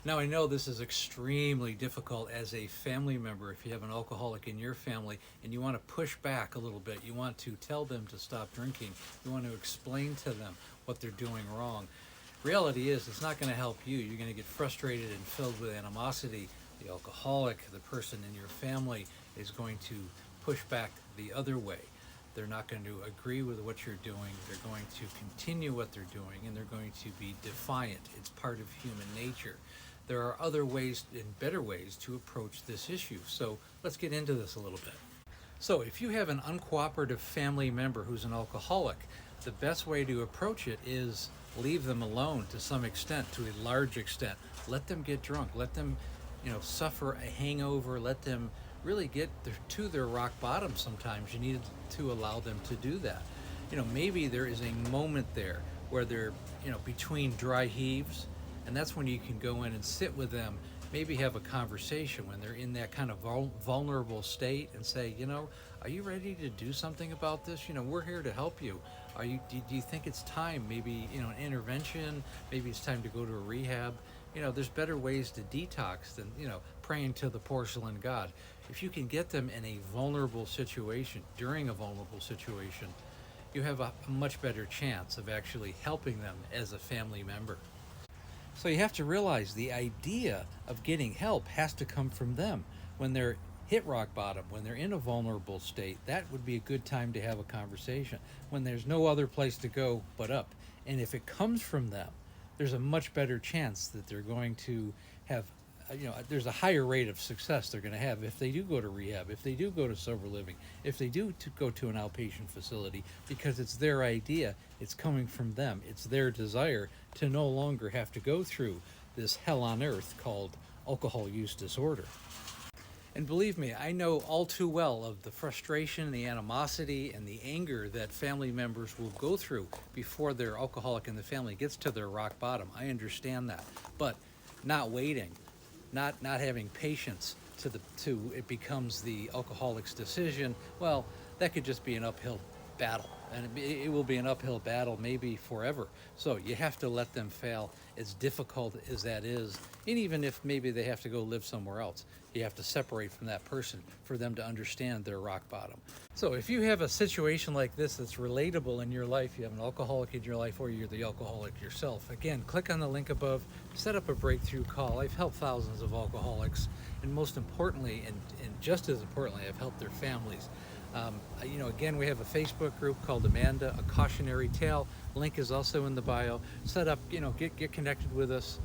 Now, I know this is extremely difficult as a family member if you have an alcoholic in your family and you want to push back a little bit. You want to tell them to stop drinking. You want to explain to them what they're doing wrong. Reality is, it's not going to help you. You're going to get frustrated and filled with animosity. The alcoholic, the person in your family, is going to push back the other way. They're not going to agree with what you're doing. They're going to continue what they're doing, and they're going to be defiant. It's part of human nature. There are other ways and better ways to approach this issue. So let's get into this a little bit. So if you have an uncooperative family member who's an alcoholic, the best way to approach it is leave them alone to some extent, to a large extent. Let them get drunk. Let them, suffer a hangover. Let them really get to their rock bottom sometimes. You need to allow them to do that. Maybe there is a moment there where they're, between dry heaves, and that's when you can go in and sit with them, maybe have a conversation when they're in that kind of vulnerable state and say, are you ready to do something about this? We're here to help you. Do you think it's time, maybe, an intervention? Maybe it's time to go to a rehab. There's better ways to detox than, praying to the porcelain god. If you can get them in a vulnerable situation, during a vulnerable situation, you have a much better chance of actually helping them as a family member. So you have to realize the idea of getting help has to come from them. When they're hit rock bottom, when they're in a vulnerable state, that would be a good time to have a conversation. When there's no other place to go but up. And if it comes from them, there's a much better chance that they're going to have, there's a higher rate of success they're going to have if they do go to rehab, if they do go to sober living, if they do go to an outpatient facility, because it's their idea, it's coming from them, it's their desire to no longer have to go through this hell on earth called alcohol use disorder. And believe me, I know all too well of the frustration, the animosity, and the anger that family members will go through before their alcoholic in the family gets to their rock bottom. I understand that. But not waiting, not having patience to it becomes the alcoholic's decision, well, that could just be an uphill battle. And it will be an uphill battle maybe forever. So you have to let them fail, as difficult as that is. And even if maybe they have to go live somewhere else, you have to separate from that person for them to understand their rock bottom. So if you have a situation like this that's relatable in your life, you have an alcoholic in your life, or you're the alcoholic yourself, again, click on the link above, set up a breakthrough call. I've helped thousands of alcoholics, and most importantly, and just as importantly, I've helped their families. Again, we have a Facebook group called Amanda, A Cautionary Tale. Link is also in the bio. Set up, get connected with us.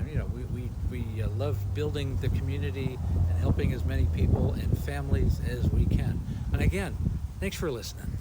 We love building the community and helping as many people and families as we can. And again, thanks for listening.